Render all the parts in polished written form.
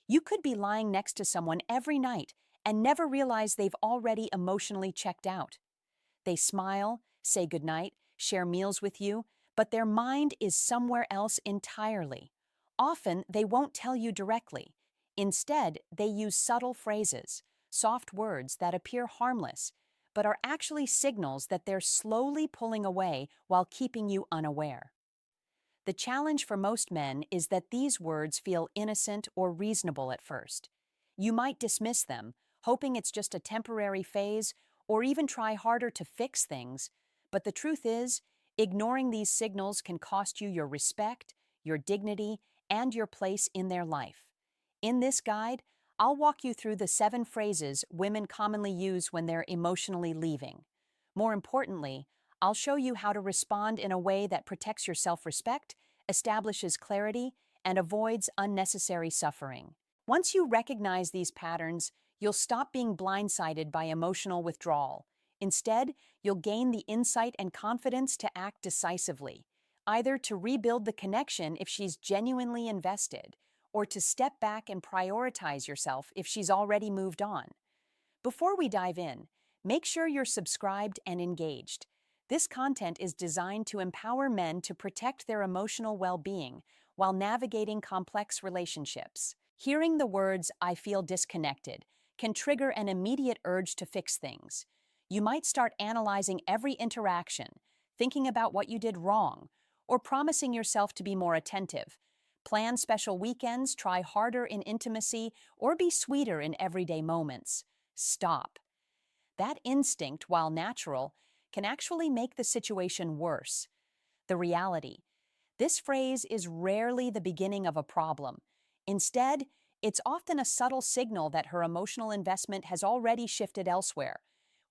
You could be lying next to someone every night and never realize they've already emotionally checked out. They smile, say goodnight, share meals with you, but their mind is somewhere else entirely. Often, they won't tell you directly. Instead, they use subtle phrases, soft words that appear harmless, but are actually signals that they're slowly pulling away while keeping you unaware. The challenge for most men is that these words feel innocent or reasonable at first. You might dismiss them, hoping it's just a temporary phase, or even try harder to fix things, but the truth is, ignoring these signals can cost you your respect, your dignity, and your place in their life. In this guide, I'll walk you through the 7 phrases women commonly use when they're emotionally leaving. More importantly, I'll show you how to respond in a way that protects your self-respect, establishes clarity, and avoids unnecessary suffering. Once you recognize these patterns, you'll stop being blindsided by emotional withdrawal. Instead, you'll gain the insight and confidence to act decisively, either to rebuild the connection if she's genuinely invested, or to step back and prioritize yourself if she's already moved on. Before we dive in, make sure you're subscribed and engaged. This content is designed to empower men to protect their emotional well-being while navigating complex relationships. Hearing the words, "I feel disconnected," can trigger an immediate urge to fix things. You might start analyzing every interaction, thinking about what you did wrong, or promising yourself to be more attentive. Plan special weekends, try harder in intimacy, or be sweeter in everyday moments. Stop. That instinct, while natural, can actually make the situation worse. The reality: this phrase is rarely the beginning of a problem. Instead, it's often a subtle signal that her emotional investment has already shifted elsewhere.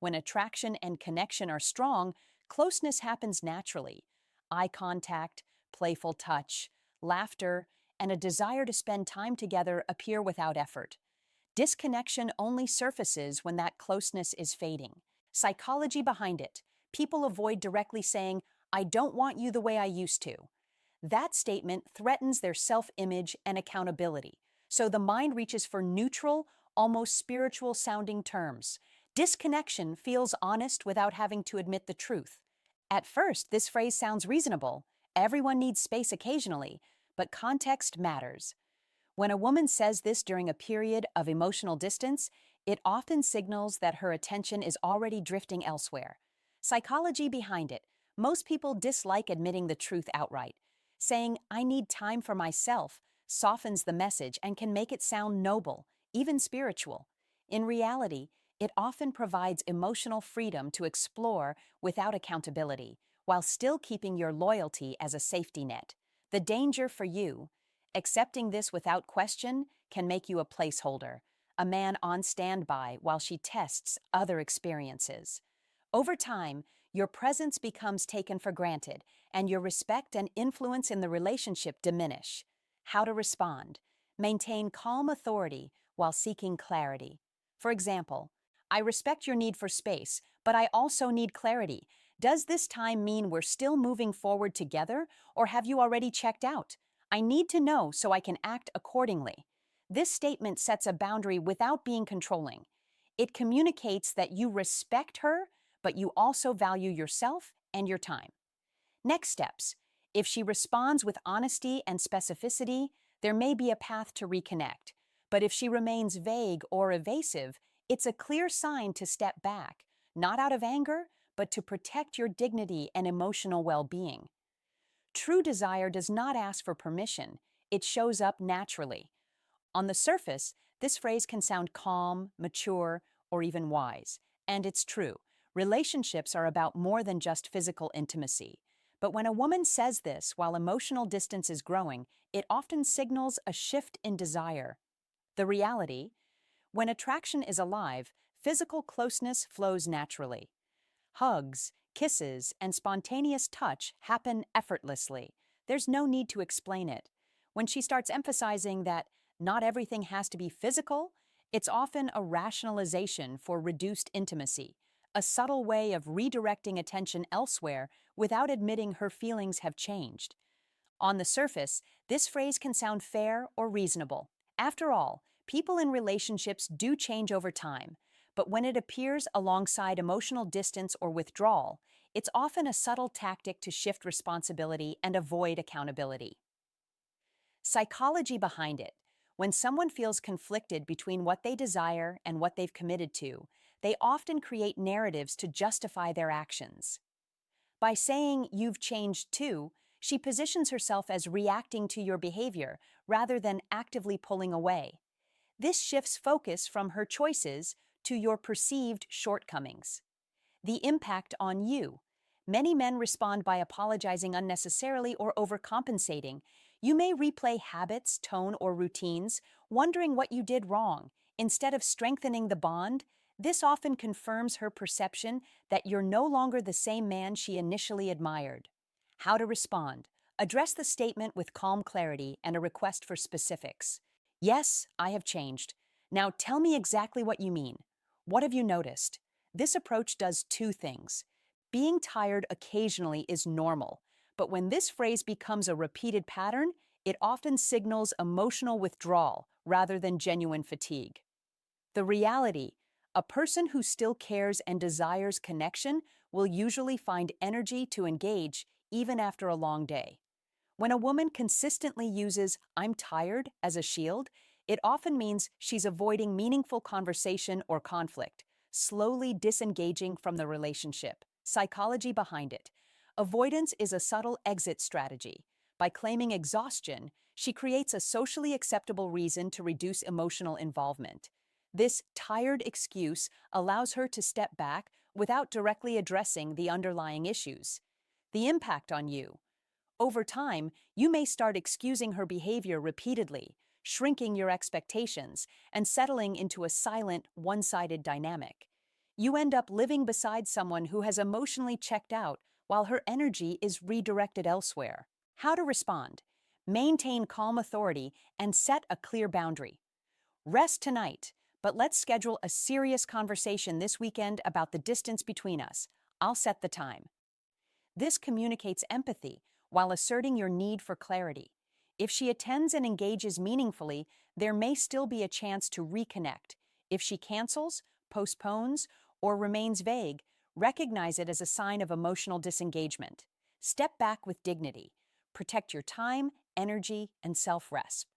When attraction and connection are strong, closeness happens naturally. Eye contact, playful touch, laughter, and a desire to spend time together appear without effort. Disconnection only surfaces when that closeness is fading. Psychology behind it: people avoid directly saying, "I don't want you the way I used to." That statement threatens their self-image and accountability, so the mind reaches for neutral, almost spiritual sounding terms. Disconnection feels honest without having to admit the truth. At first, this phrase sounds reasonable. Everyone needs space occasionally, but context matters. When a woman says this during a period of emotional distance, it often signals that her attention is already drifting elsewhere. Psychology behind it: most people dislike admitting the truth outright. Saying, "I need time for myself," softens the message and can make it sound noble, even spiritual. In reality, it often provides emotional freedom to explore without accountability, while still keeping your loyalty as a safety net. The danger for you: accepting this without question can make you a placeholder, a man on standby while she tests other experiences. Over time, your presence becomes taken for granted, and your respect and influence in the relationship diminish. How to respond: maintain calm authority while seeking clarity. For example, "I respect your need for space, but I also need clarity. Does this time mean we're still moving forward together, or have you already checked out? I need to know so I can act accordingly." This statement sets a boundary without being controlling. It communicates that you respect her, but you also value yourself and your time. Next steps: if she responds with honesty and specificity, there may be a path to reconnect. But if she remains vague or evasive, it's a clear sign to step back, not out of anger, but to protect your dignity and emotional well-being. True desire does not ask for permission, it shows up naturally. On the surface, this phrase can sound calm, mature, or even wise. And it's true. Relationships are about more than just physical intimacy. But when a woman says this while emotional distance is growing, it often signals a shift in desire. The reality: when attraction is alive, physical closeness flows naturally. Hugs, kisses, and spontaneous touch happen effortlessly. There's no need to explain it. When she starts emphasizing that not everything has to be physical, it's often a rationalization for reduced intimacy, a subtle way of redirecting attention elsewhere without admitting her feelings have changed. On the surface, this phrase can sound fair or reasonable. After all, people in relationships do change over time, but when it appears alongside emotional distance or withdrawal, it's often a subtle tactic to shift responsibility and avoid accountability. Psychology behind it. When someone feels conflicted between what they desire and what they've committed to, they often create narratives to justify their actions. By saying, "You've changed too," she positions herself as reacting to your behavior rather than actively pulling away. This shifts focus from her choices to your perceived shortcomings. The impact on you. Many men respond by apologizing unnecessarily or overcompensating. You may replay habits, tone, or routines, wondering what you did wrong. Instead of strengthening the bond, this often confirms her perception that you're no longer the same man she initially admired. How to respond. Address the statement with calm clarity and a request for specifics. "Yes, I have changed. Now tell me exactly what you mean. What have you noticed?" This approach does two things. Being tired occasionally is normal, but when this phrase becomes a repeated pattern, it often signals emotional withdrawal rather than genuine fatigue. The reality: a person who still cares and desires connection will usually find energy to engage even after a long day. When a woman consistently uses "I'm tired" as a shield, it often means she's avoiding meaningful conversation or conflict, slowly disengaging from the relationship. Psychology behind it. Avoidance is a subtle exit strategy. By claiming exhaustion, she creates a socially acceptable reason to reduce emotional involvement. This tired excuse allows her to step back without directly addressing the underlying issues. The impact on you. Over time, you may start excusing her behavior repeatedly, shrinking your expectations, and settling into a silent, one-sided dynamic. You end up living beside someone who has emotionally checked out while her energy is redirected elsewhere. How to respond. Maintain calm authority and set a clear boundary. "Rest tonight, but let's schedule a serious conversation this weekend about the distance between us. I'll set the time." This communicates empathy while asserting your need for clarity. If she attends and engages meaningfully, there may still be a chance to reconnect. If she cancels, postpones, or remains vague, recognize it as a sign of emotional disengagement. Step back with dignity. Protect your time, energy, and self-rest.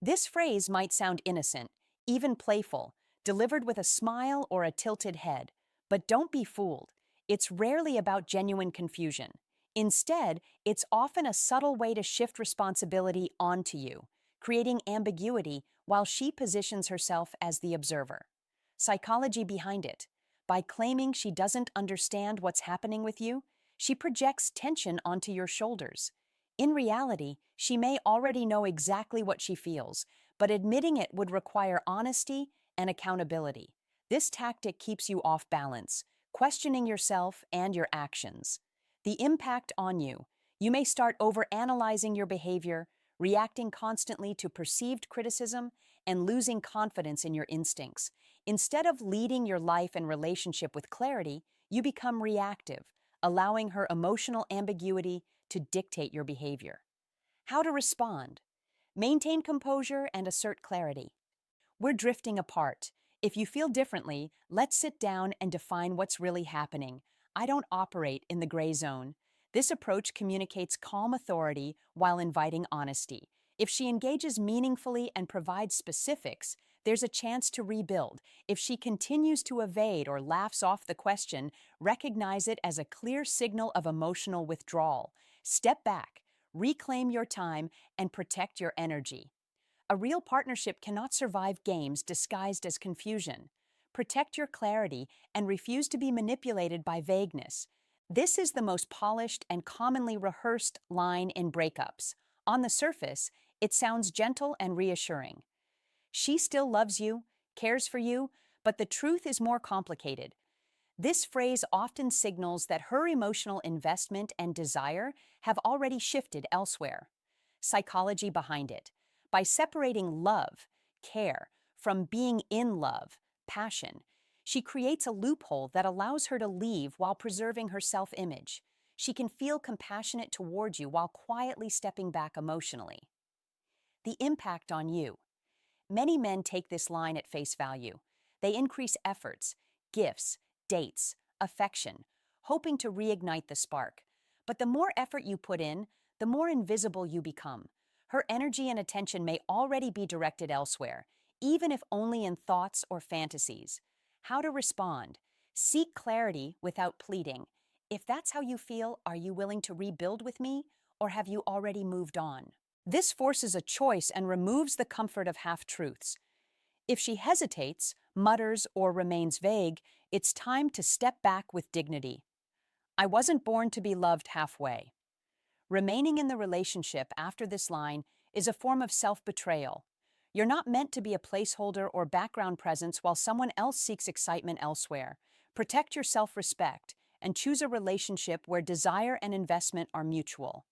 This phrase might sound innocent, even playful, delivered with a smile or a tilted head. But don't be fooled. It's rarely about genuine confusion. Instead, it's often a subtle way to shift responsibility onto you, creating ambiguity while she positions herself as the observer. Psychology behind it. By claiming she doesn't understand what's happening with you, she projects tension onto your shoulders. In reality, she may already know exactly what she feels, but admitting it would require honesty and accountability. This tactic keeps you off balance, questioning yourself and your actions. The impact on you. You may start overanalyzing your behavior, reacting constantly to perceived criticism, and losing confidence in your instincts. Instead of leading your life and relationship with clarity, you become reactive, allowing her emotional ambiguity to dictate your behavior. How to respond. Maintain composure and assert clarity. "We're drifting apart. If you feel differently, let's sit down and define what's really happening. I don't operate in the gray zone." This approach communicates calm authority while inviting honesty. If she engages meaningfully and provides specifics, there's a chance to rebuild. If she continues to evade or laughs off the question, recognize it as a clear signal of emotional withdrawal. Step back, reclaim your time, and protect your energy. A real partnership cannot survive games disguised as confusion. Protect your clarity and refuse to be manipulated by vagueness. This is the most polished and commonly rehearsed line in breakups. On the surface, it sounds gentle and reassuring. She still loves you, cares for you, but the truth is more complicated. This phrase often signals that her emotional investment and desire have already shifted elsewhere. Psychology behind it. By separating love, care, from being in love, passion, she creates a loophole that allows her to leave while preserving her self-image. She can feel compassionate towards you while quietly stepping back emotionally. The impact on you. Many men take this line at face value. They increase efforts, gifts, dates, affection, hoping to reignite the spark. But the more effort you put in, the more invisible you become. Her energy and attention may already be directed elsewhere, even if only in thoughts or fantasies. How to respond? Seek clarity without pleading. If that's how you feel, are you willing to rebuild with me, or have you already moved on? This forces a choice and removes the comfort of half-truths. If she hesitates, mutters, or remains vague, it's time to step back with dignity. I wasn't born to be loved halfway. Remaining in the relationship after this line is a form of self-betrayal. You're not meant to be a placeholder or background presence while someone else seeks excitement elsewhere. Protect your self-respect and choose a relationship where desire and investment are mutual.